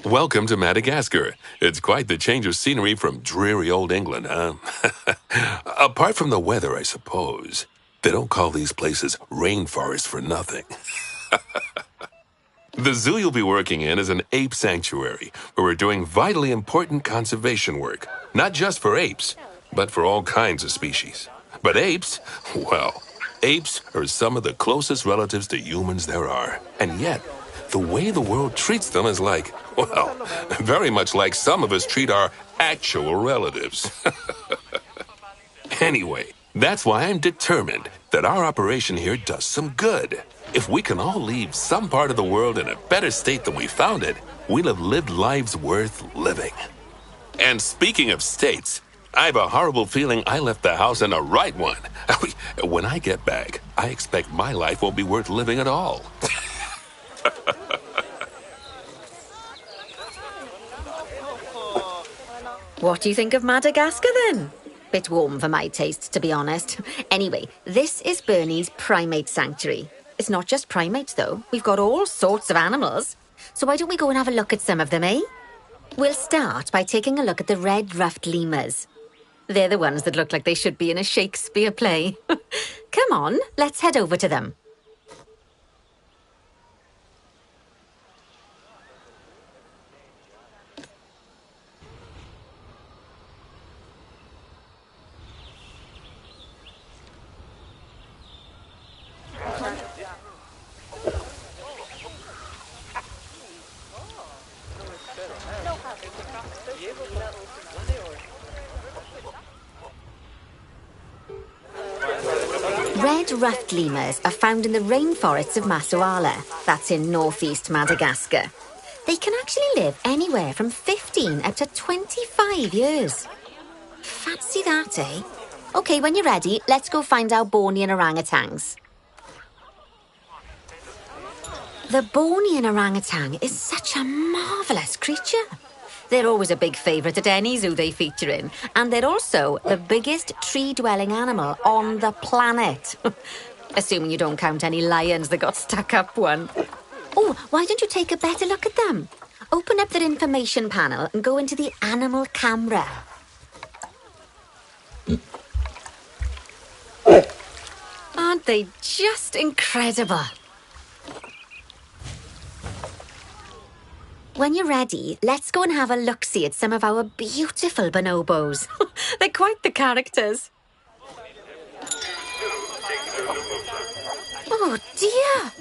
Welcome to Madagascar. It's quite the change of scenery from dreary old England, huh? Apart from the weather, I suppose. They don't call these places rainforests for nothing. The zoo you'll be working in is an ape sanctuary, where we're doing vitally important conservation work. Not just for apes, but for all kinds of species. But apes, well, apes are some of the closest relatives to humans there are. And yet, the way the world treats them is like, well, very much like some of us treat our actual relatives. Anyway, that's why I'm determined that our operation here does some good. If we can all leave some part of the world in a better state than we found it, we'll have lived lives worth living. And speaking of states, I have a horrible feeling I left the house in the right one. When I get back, I expect my life won't be worth living at all. What do you think of Madagascar, then? Bit warm for my taste, to be honest. Anyway, this is Bernie's primate sanctuary. It's not just primates, though. We've got all sorts of animals. So why don't we go and have a look at some of them, eh? We'll start by taking a look at the red-ruffed lemurs. They're the ones that look like they should be in a Shakespeare play. Come on, let's head over to them. Red-ruffed lemurs are found in the rainforests of Masoala. That's in northeast Madagascar. They can actually live anywhere from 15 up to 25 years. Fancy that, eh? OK, when you're ready, let's go find our Bornean orangutans. The Bornean orangutan is such a marvellous creature. They're always a big favourite at any zoo they feature in. And they're also the biggest tree-dwelling animal on the planet. Assuming you don't count any lions that got stuck up one. Oh, why don't you take a better look at them? Open up their information panel and go into the animal camera. Aren't they just incredible? When you're ready, let's go and have a look-see at some of our beautiful bonobos. They're quite the characters. Oh dear!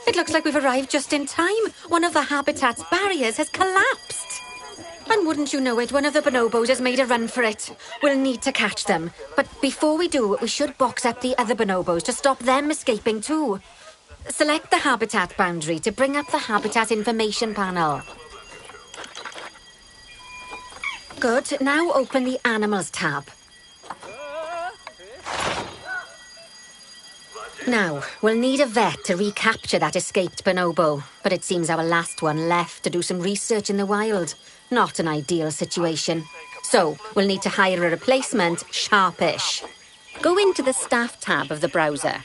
It looks like we've arrived just in time. One of the habitat's barriers has collapsed. And wouldn't you know it, one of the bonobos has made a run for it. We'll need to catch them. But before we do, we should box up the other bonobos to stop them escaping too. Select the habitat boundary to bring up the habitat information panel. Good. Now open the Animals tab. Now, we'll need a vet to recapture that escaped bonobo, but it seems our last one left to do some research in the wild. Not an ideal situation. So, we'll need to hire a replacement sharpish. Go into the staff tab of the browser.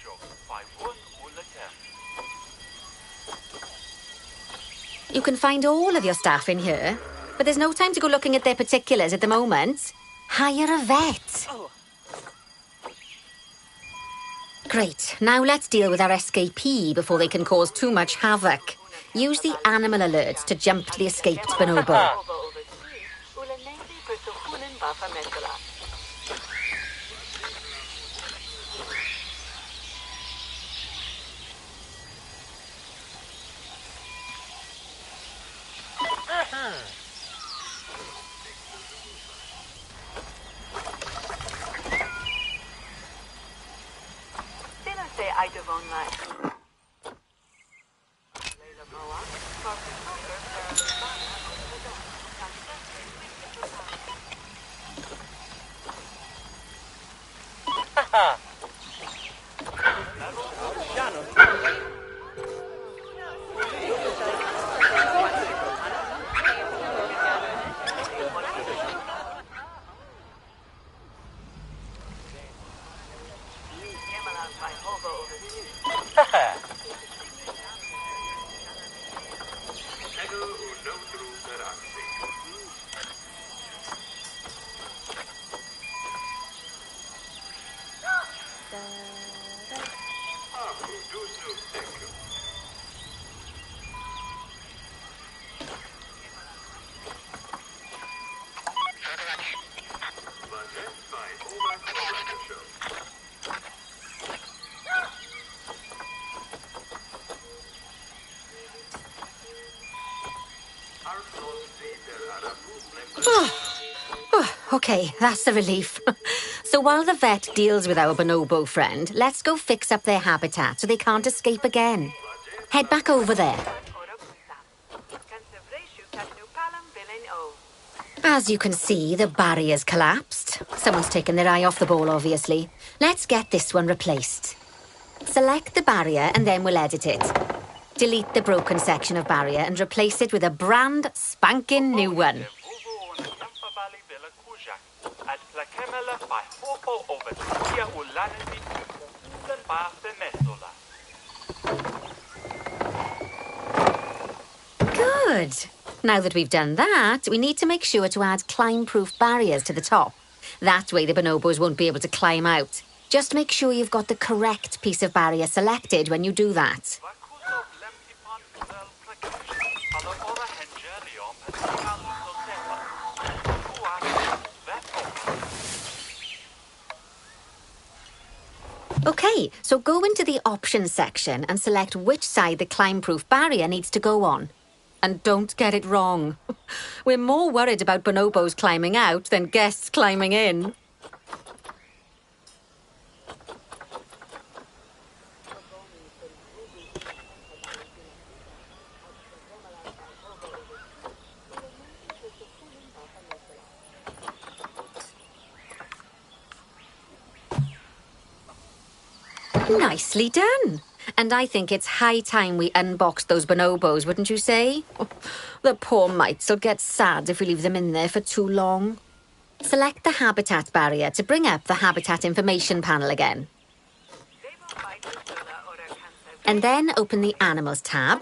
You can find all of your staff in here, but there's no time to go looking at their particulars at the moment. Hire a vet. Great. Now let's deal with our escapee before they can cause too much havoc. Use the animal alerts to jump to the escaped bonobo. Okay, that's a relief. So while the vet deals with our bonobo friend, let's go fix up their habitat so they can't escape again. Head back over there. As you can see, the barrier's collapsed. Someone's taken their eye off the ball, obviously. Let's get this one replaced. Select the barrier and then we'll edit it. Delete the broken section of barrier and replace it with a brand spanking new one. Good. Now that we've done that, we need to make sure to add climb-proof barriers to the top. That way the bonobos won't be able to climb out. Just make sure you've got the correct piece of barrier selected when you do that. Okay, so go into the options section and select which side the climb-proof barrier needs to go on. And don't get it wrong. We're more worried about bonobos climbing out than guests climbing in. Nicely done. And I think it's high time we unboxed those bonobos, wouldn't you say? The poor mites will get sad if we leave them in there for too long. Select the habitat barrier to bring up the habitat information panel again. And then open the animals tab.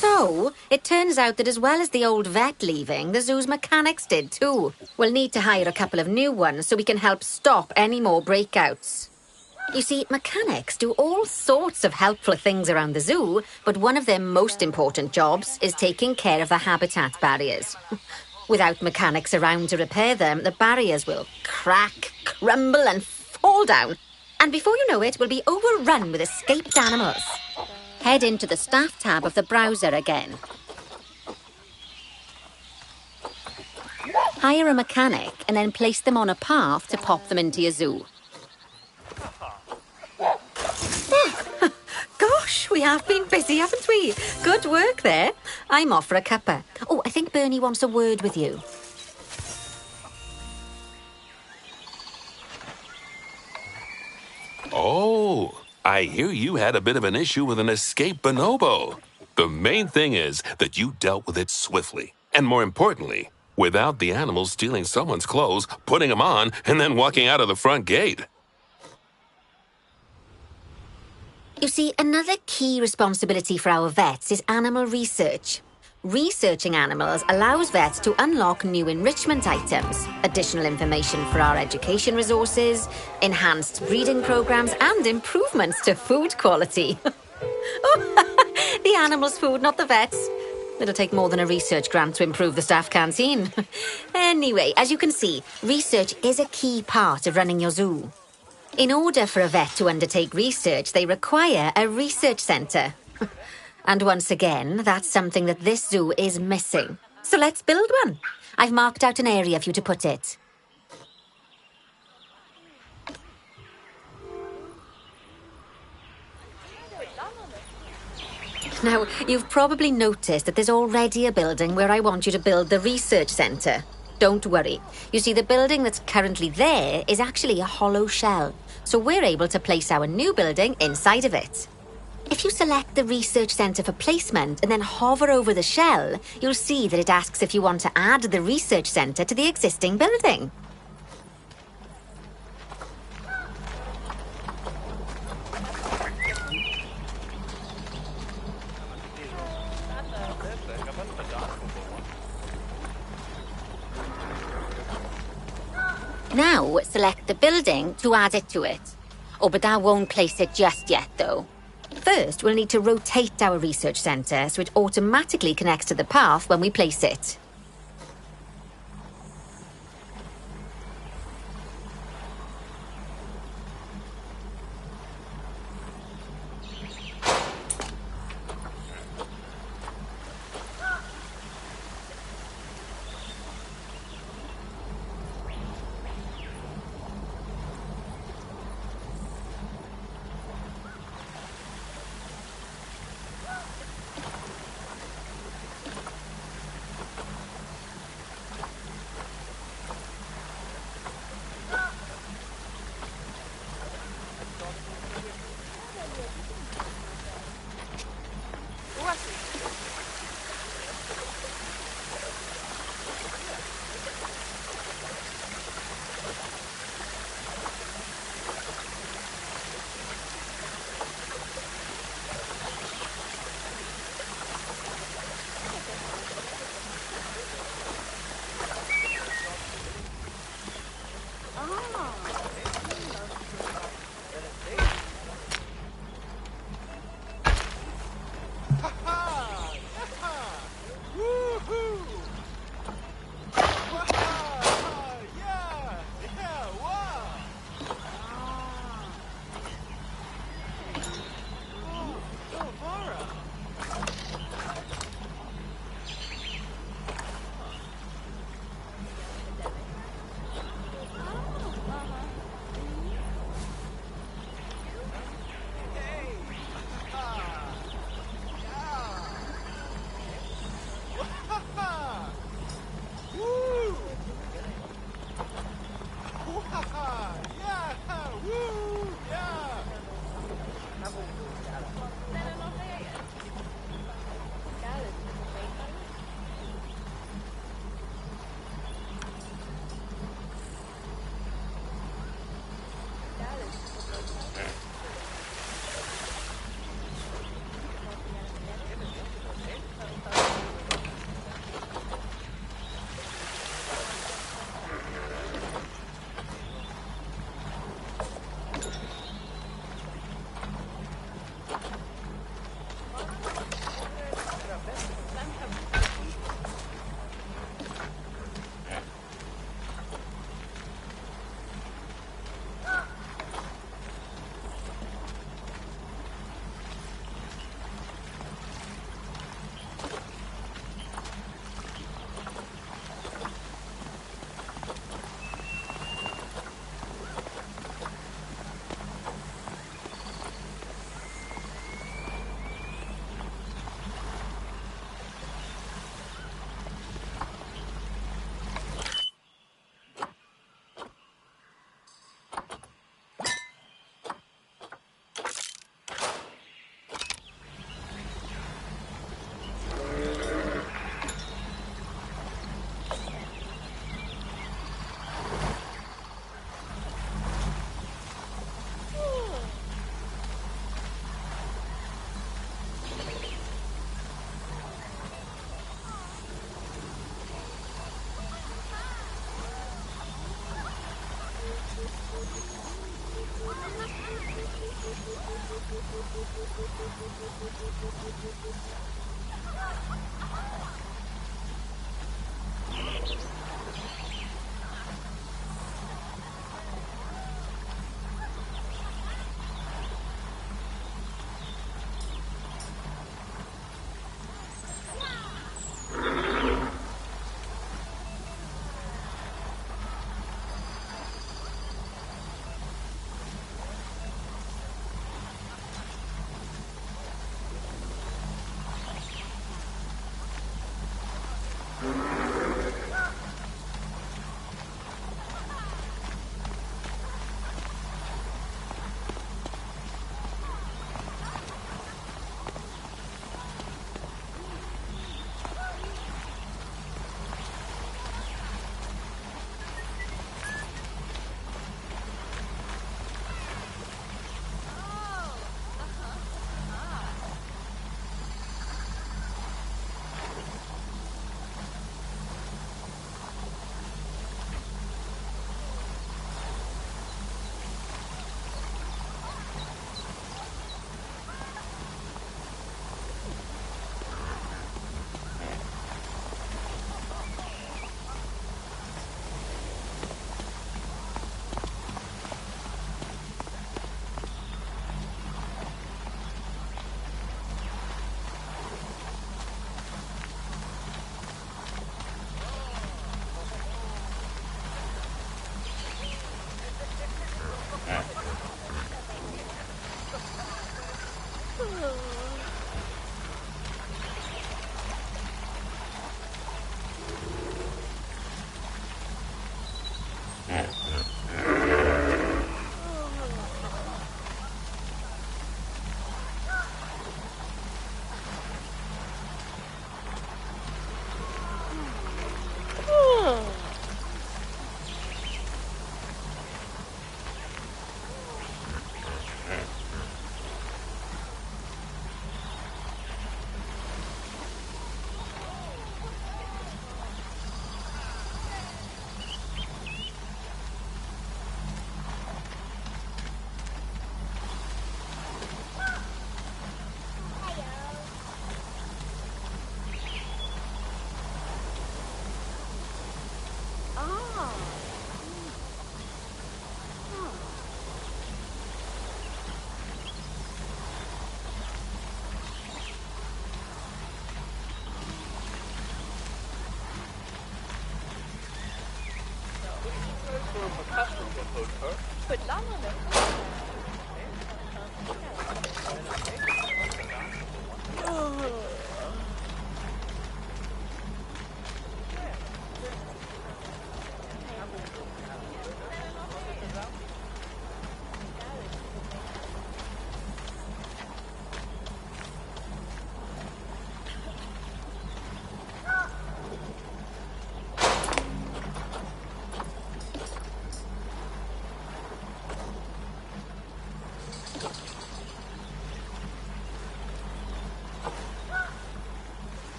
So, it turns out that as well as the old vet leaving, the zoo's mechanics did too. We'll need to hire a couple of new ones so we can help stop any more breakouts. You see, mechanics do all sorts of helpful things around the zoo, but one of their most important jobs is taking care of the habitat barriers. Without mechanics around to repair them, the barriers will crack, crumble and fall down. And before you know it, we'll be overrun with escaped animals. Head into the staff tab of the browser again. Hire a mechanic and then place them on a path to pop them into your zoo. Gosh, we have been busy, haven't we? Good work there. I'm off for a cuppa. Oh, I think Bernie wants a word with you. Oh, I hear you had a bit of an issue with an escaped bonobo. The main thing is that you dealt with it swiftly. And more importantly, without the animals stealing someone's clothes, putting them on, and then walking out of the front gate. You see, another key responsibility for our vets is animal research. Researching animals allows vets to unlock new enrichment items, additional information for our education resources, enhanced breeding programs, and improvements to food quality. Oh, the animals' food, not the vets. It'll take more than a research grant to improve the staff canteen. Anyway, as you can see, research is a key part of running your zoo. In order for a vet to undertake research, they require a research centre. And once again, that's something that this zoo is missing. So let's build one. I've marked out an area for you to put it. Now, you've probably noticed that there's already a building where I want you to build the research centre. Don't worry. You see, the building that's currently there is actually a hollow shell. So we're able to place our new building inside of it. If you select the research centre for placement and then hover over the shell, you'll see that it asks if you want to add the research centre to the existing building. Now, select the building to add it to it. Oh, but that won't place it just yet, though. First, we'll need to rotate our research centre so it automatically connects to the path when we place it.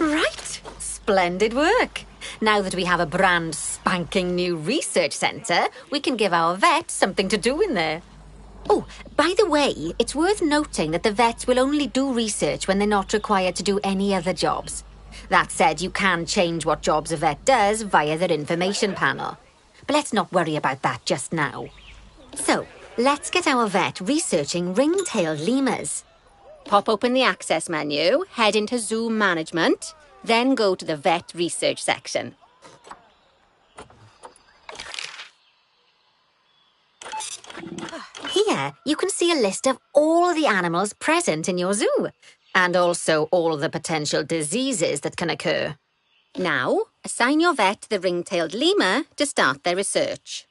Right. Splendid work. Now that we have a brand spanking new research centre, we can give our vet something to do in there. Oh, by the way, it's worth noting that the vets will only do research when they're not required to do any other jobs. That said, you can change what jobs a vet does via their information panel. But let's not worry about that just now. So, let's get our vet researching ring-tailed lemurs. Pop open the access menu, head into Zoo Management, then go to the vet research section. Here, you can see a list of all the animals present in your zoo, and also all the potential diseases that can occur. Now, assign your vet the ring-tailed lemur to start their research.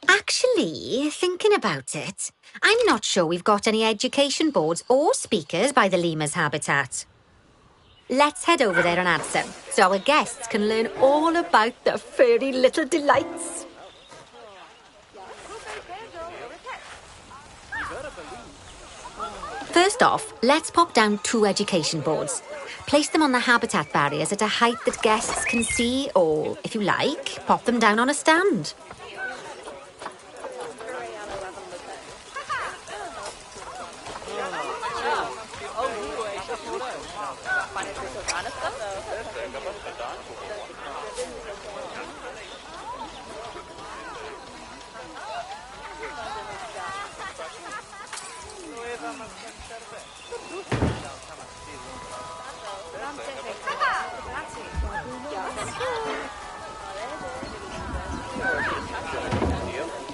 Actually, thinking about it, I'm not sure we've got any education boards or speakers by the lemur's habitat. Let's head over there and add some, so our guests can learn all about the furry little delights. First off, let's pop down 2 education boards. Place them on the habitat barriers at a height that guests can see, or, if you like, pop them down on a stand.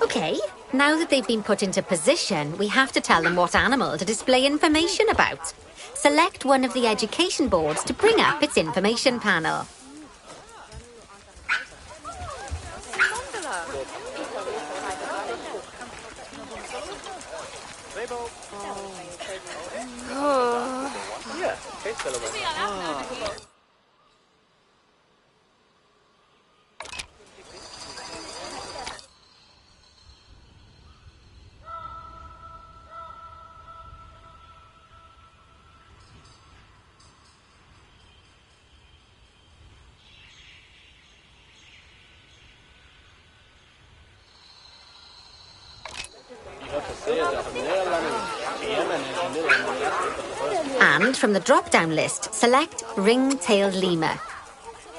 Okay, now that they've been put into position, we have to tell them what animal to display information about. Select one of the education boards to bring up its information panel. And from the drop-down list, select ring-tailed lemur.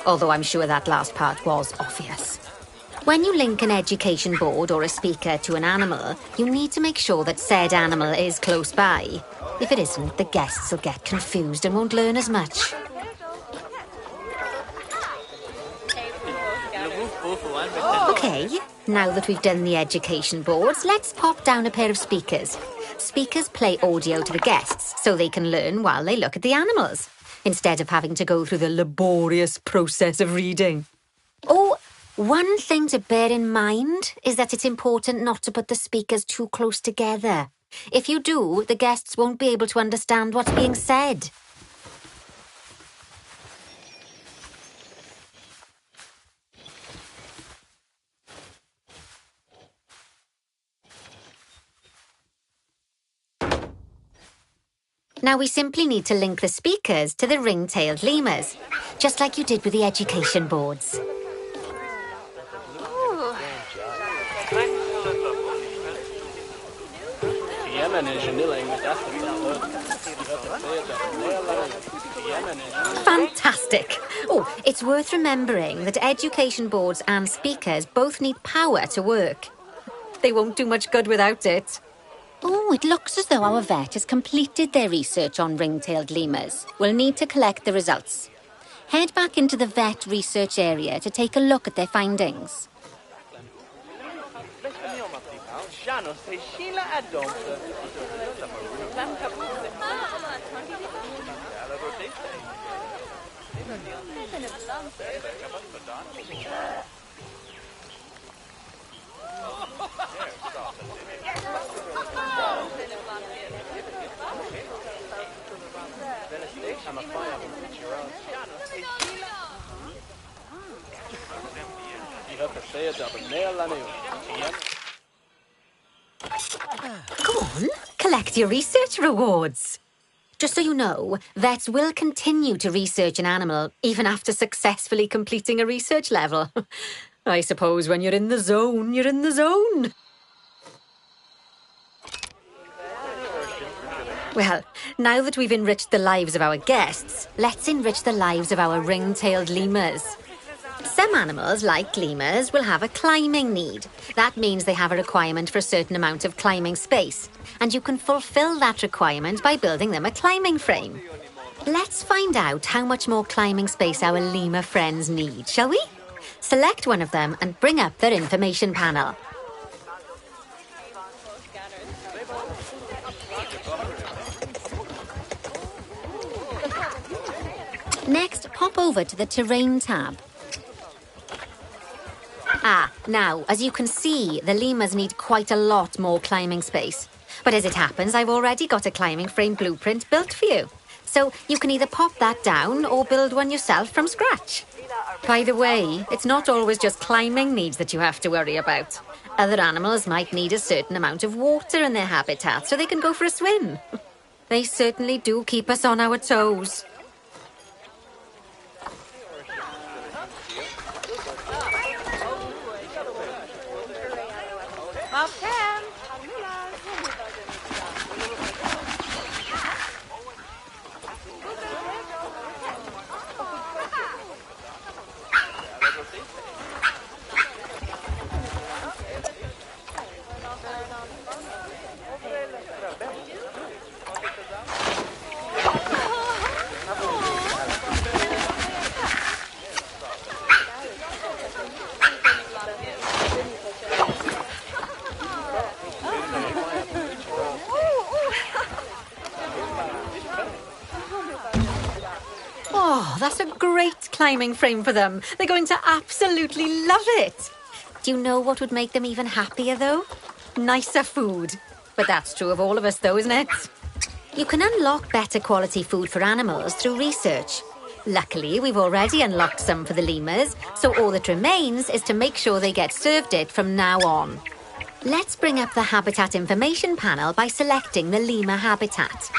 Although I'm sure that last part was obvious. When you link an education board or a speaker to an animal, you need to make sure that said animal is close by. If it isn't, the guests will get confused and won't learn as much. Okay, now that we've done the education boards, let's pop down a pair of speakers. Speakers play audio to the guests so they can learn while they look at the animals, instead of having to go through the laborious process of reading. Oh, one thing to bear in mind is that it's important not to put the speakers too close together. If you do, the guests won't be able to understand what's being said. Now we simply need to link the speakers to the ring-tailed lemurs, just like you did with the education boards. Fantastic! Oh, it's worth remembering that education boards and speakers both need power to work. They won't do much good without it. Oh, it looks as though our vet has completed their research on ring-tailed lemurs. We'll need to collect the results. Head back into the vet research area to take a look at their findings. Go on, collect your research rewards. Just so you know, vets will continue to research an animal even after successfully completing a research level. I suppose when you're in the zone, you're in the zone. Well, now that we've enriched the lives of our guests, let's enrich the lives of our ring-tailed lemurs. Some animals, like lemurs, will have a climbing need. That means they have a requirement for a certain amount of climbing space, and you can fulfill that requirement by building them a climbing frame. Let's find out how much more climbing space our lemur friends need, shall we? Select one of them and bring up their information panel. Next, pop over to the Terrain tab. Now, as you can see, the lemurs need quite a lot more climbing space. But as it happens, I've already got a climbing frame blueprint built for you. So you can either pop that down or build one yourself from scratch. By the way, it's not always just climbing needs that you have to worry about. Other animals might need a certain amount of water in their habitat so they can go for a swim. They certainly do keep us on our toes. Oh, that's a great climbing frame for them. They're going to absolutely love it. Do you know what would make them even happier, though? Nicer food. But that's true of all of us, though, isn't it? You can unlock better quality food for animals through research. Luckily, we've already unlocked some for the lemurs, so all that remains is to make sure they get served it from now on. Let's bring up the habitat information panel by selecting the lemur habitat.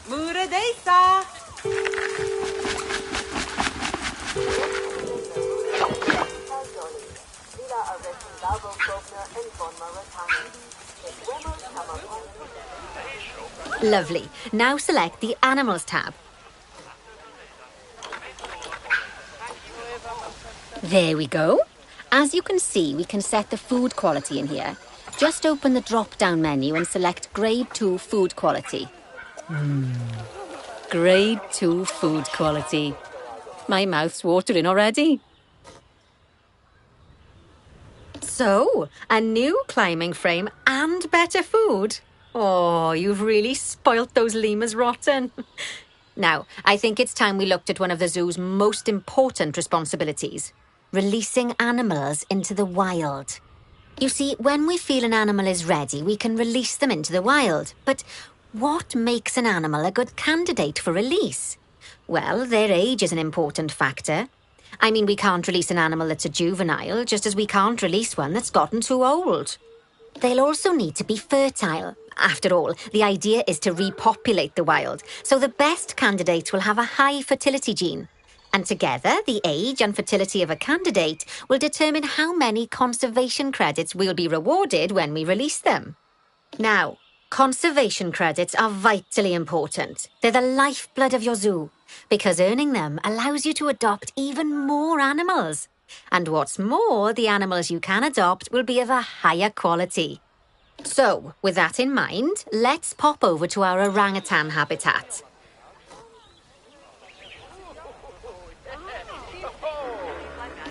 Muradesa! Lovely. Now select the Animals tab. There we go. As you can see, we can set the food quality in here. Just open the drop-down menu and select Grade 2 Food Quality. Grade 2 Food Quality. My mouth's watering already. So, a new climbing frame and better food. Oh, you've really spoilt those lemurs rotten. Now, I think it's time we looked at one of the zoo's most important responsibilities. Releasing animals into the wild. You see, when we feel an animal is ready, we can release them into the wild. But what makes an animal a good candidate for release? Well, their age is an important factor. I mean, we can't release an animal that's a juvenile, just as we can't release one that's gotten too old. They'll also need to be fertile. After all, the idea is to repopulate the wild, so the best candidates will have a high fertility gene. And together, the age and fertility of a candidate will determine how many conservation credits we'll be rewarded when we release them. Now, conservation credits are vitally important. They're the lifeblood of your zoo, because earning them allows you to adopt even more animals. And what's more, the animals you can adopt will be of a higher quality. So, with that in mind, let's pop over to our orangutan habitat.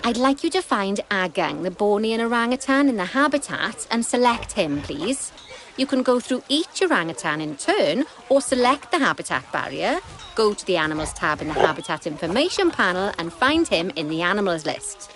I'd like you to find Agang, the Bornean orangutan, in the habitat and select him, please. You can go through each orangutan in turn or select the habitat barrier, go to the Animals tab in the Habitat Information panel and find him in the Animals list.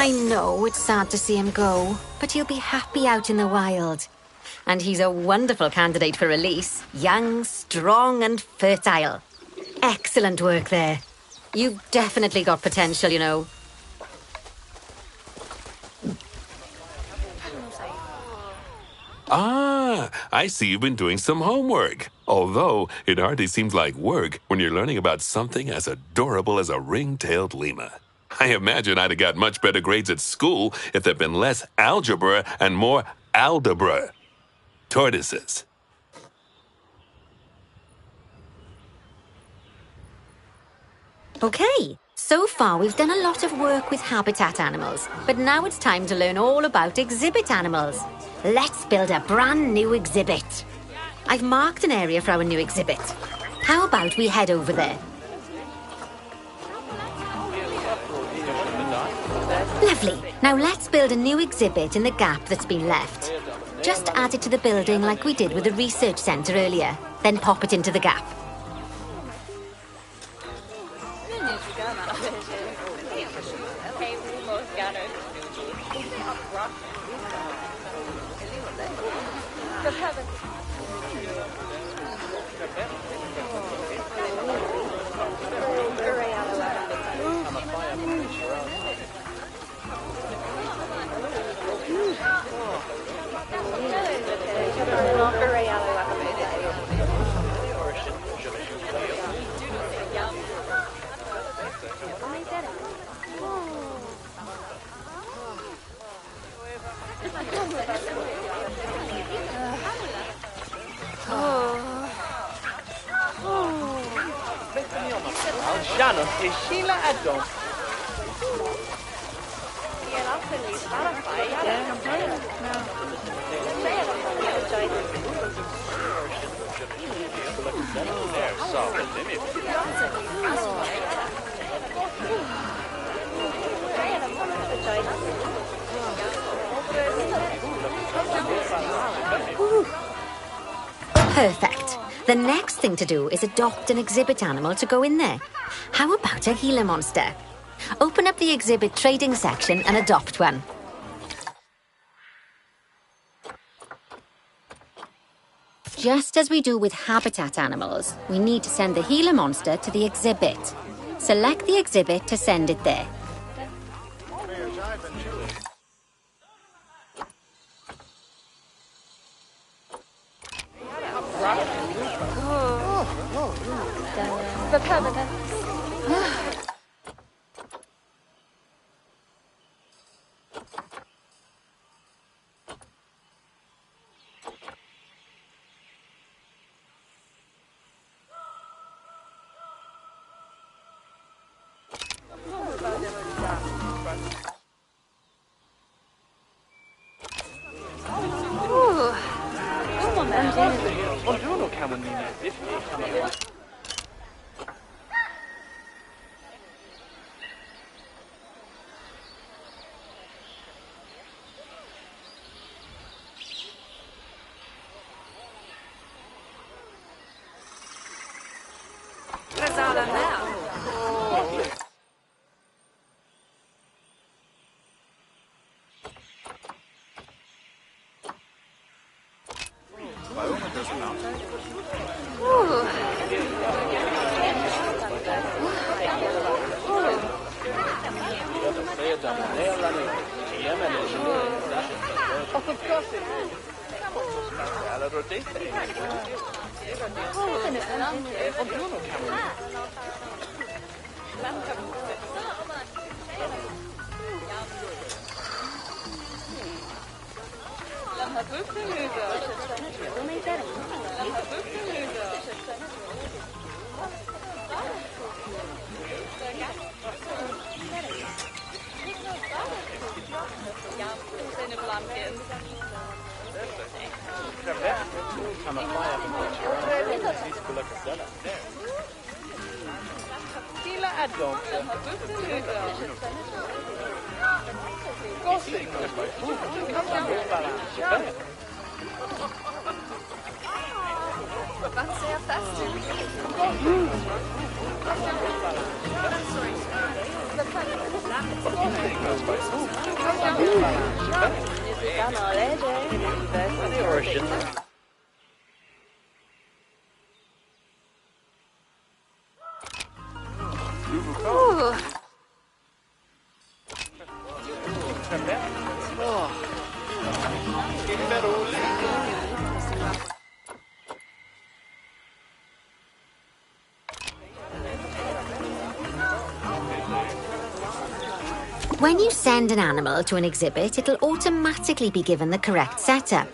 I know it's sad to see him go, but he'll be happy out in the wild. And he's a wonderful candidate for release. Young, strong and fertile. Excellent work there. You've definitely got potential, you know. Ah, I see you've been doing some homework. Although it hardly seems like work when you're learning about something as adorable as a ring-tailed lemur. I imagine I'd have got much better grades at school if there'd been less algebra and more aldebra. Tortoises. Okay, so far we've done a lot of work with habitat animals, but now it's time to learn all about exhibit animals. Let's build a brand new exhibit. I've marked an area for our new exhibit. How about we head over there? Lovely. Now let's build a new exhibit in the gap that's been left. Just add it to the building like we did with the research centre earlier, then pop it into the gap. Perfect. The next thing to do is adopt an exhibit animal to go in there. How about a Gila monster? Open up the exhibit trading section and adopt one. Just as we do with habitat animals, we need to send the Gila monster to the exhibit. Select the exhibit to send it there. When you send an animal to an exhibit, it'll automatically be given the correct setup.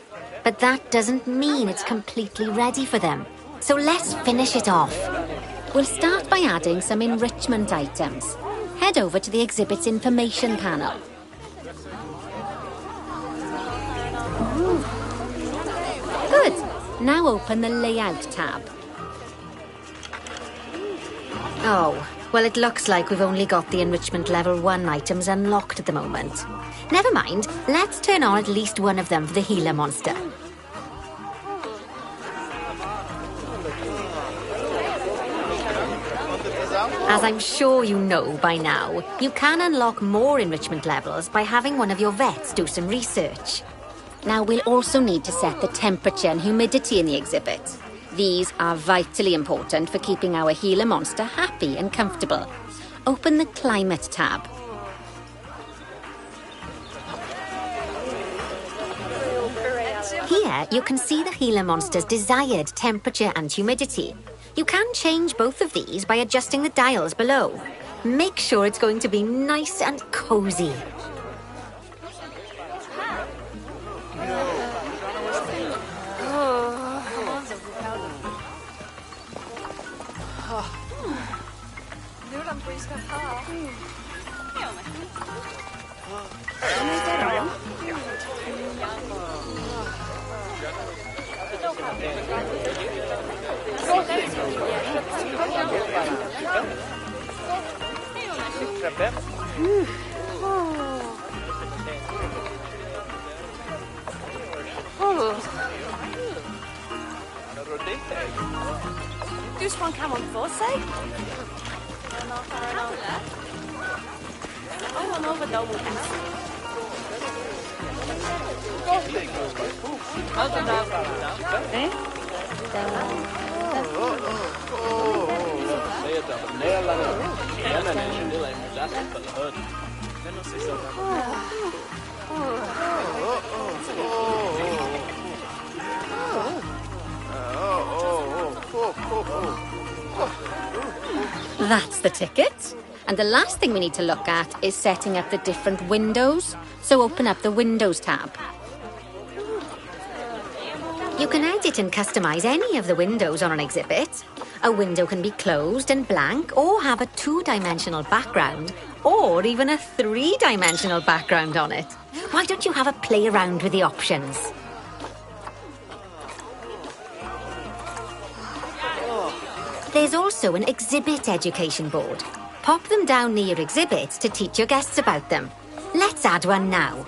But that doesn't mean it's completely ready for them. So let's finish it off. We'll start by adding some enrichment items. Head over to the exhibit's information panel. Good. Now open the layout tab. Oh, well, it looks like we've only got the enrichment level 1 items unlocked at the moment. Never mind, let's turn on at least one of them for the healer monster. As I'm sure you know by now, you can unlock more enrichment levels by having one of your vets do some research. Now, we'll also need to set the temperature and humidity in the exhibit. These are vitally important for keeping our healer monster happy and comfortable. Open the Climate tab. Here, you can see the healer monster's desired temperature and humidity. You can change both of these by adjusting the dials below. Make sure it's going to be nice and cozy. Just one come on for, say? I don't know if double That's the ticket. And the last thing we need to look at is setting up the different windows. So open up the Windows tab. You can edit and customize any of the windows on an exhibit. A window can be closed and blank, or have a 2-dimensional background, or even a 3-dimensional background on it. Why don't you have a play around with the options? There's also an exhibit education board. Pop them down near your exhibits to teach your guests about them. Let's add one now.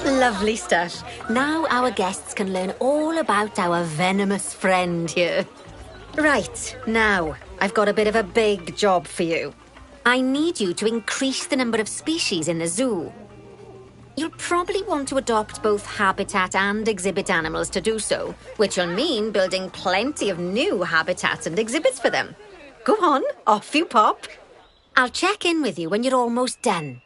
Lovely stuff. Now our guests can learn all about our venomous friend here. Right, now, I've got a bit of a big job for you. I need you to increase the number of species in the zoo. You'll probably want to adopt both habitat and exhibit animals to do so, which will mean building plenty of new habitats and exhibits for them. Go on, off you pop. I'll check in with you when you're almost done.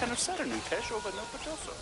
Can ser nu cash over no potoso.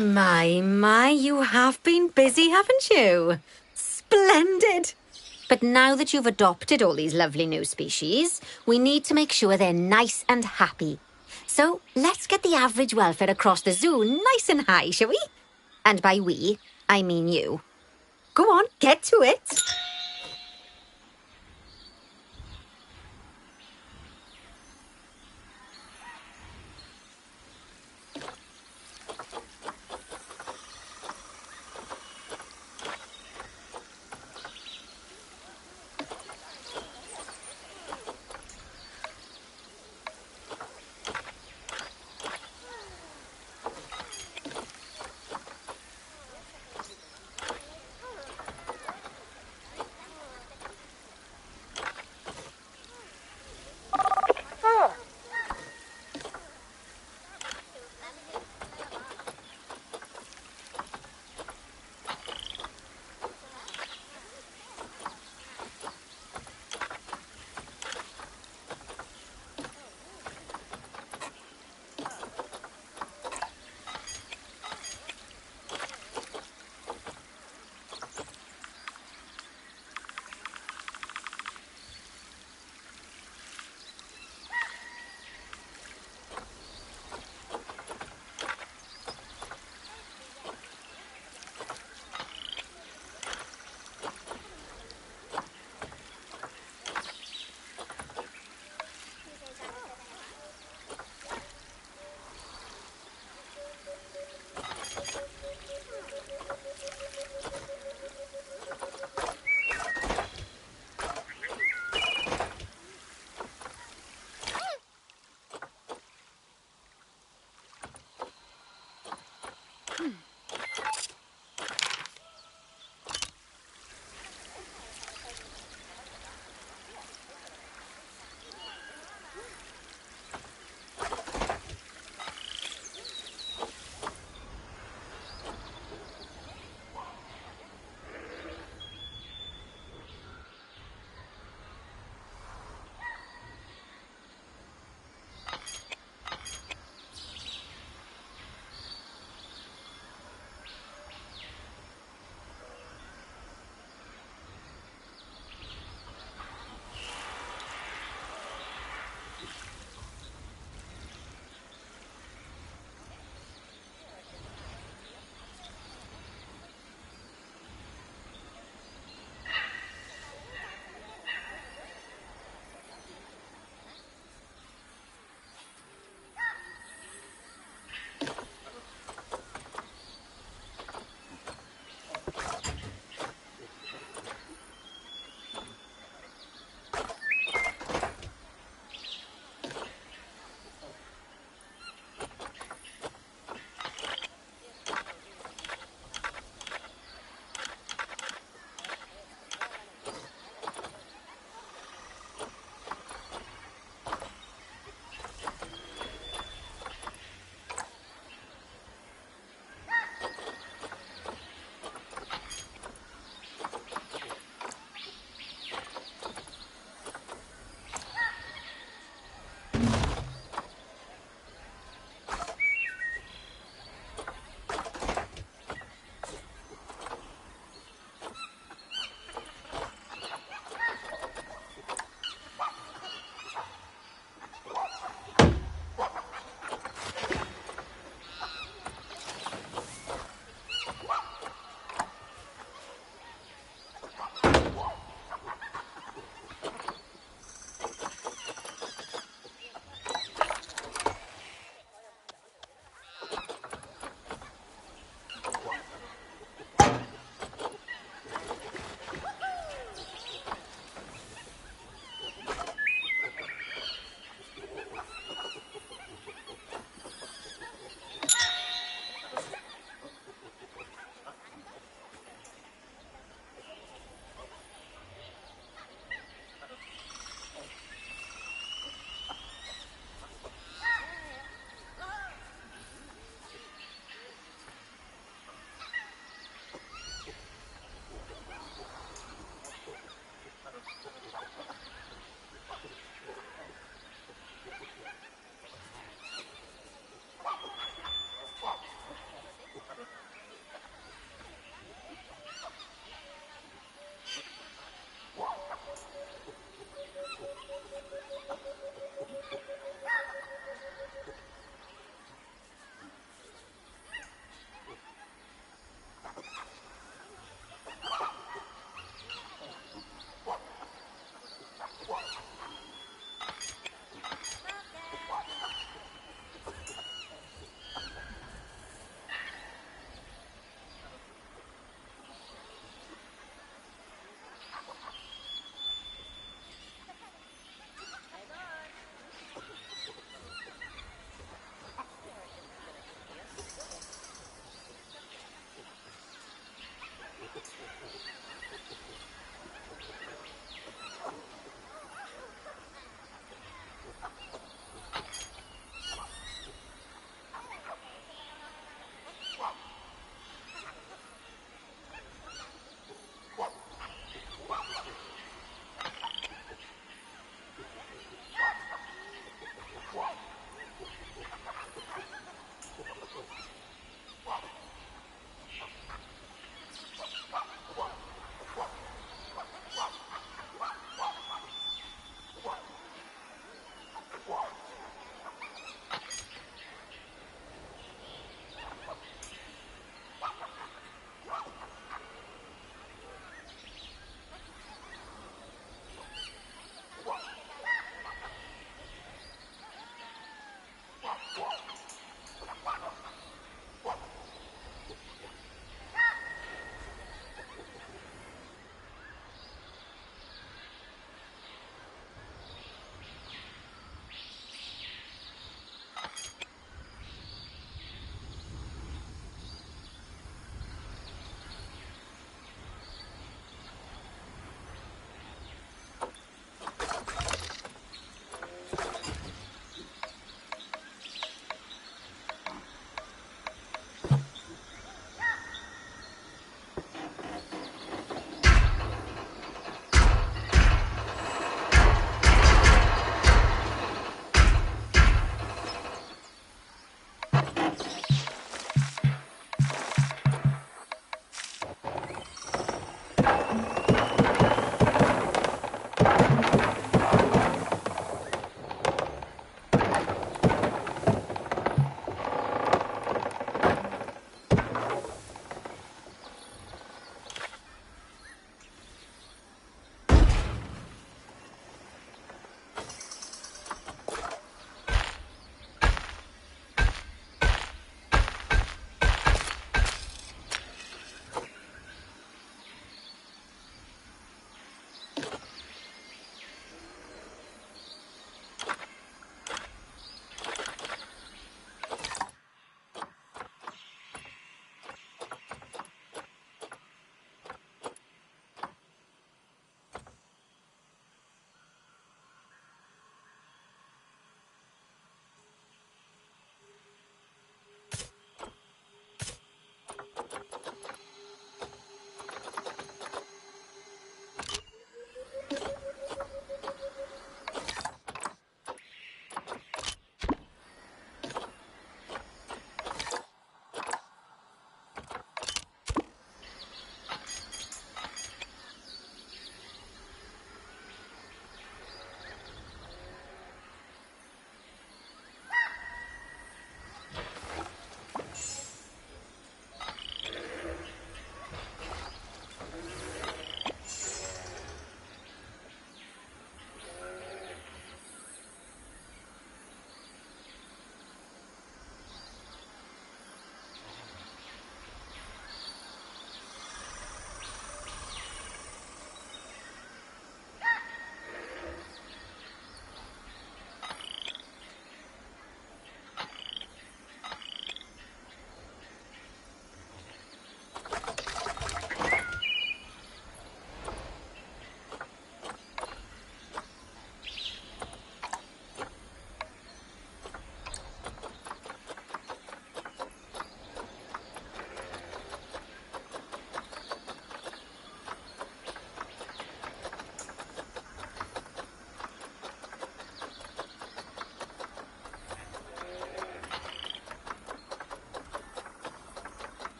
My, you have been busy, haven't you? Splendid! But now that you've adopted all these lovely new species, we need to make sure they're nice and happy. So let's get the average welfare across the zoo nice and high, shall we? And by we, I mean you. Go on, get to it.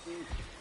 Mm.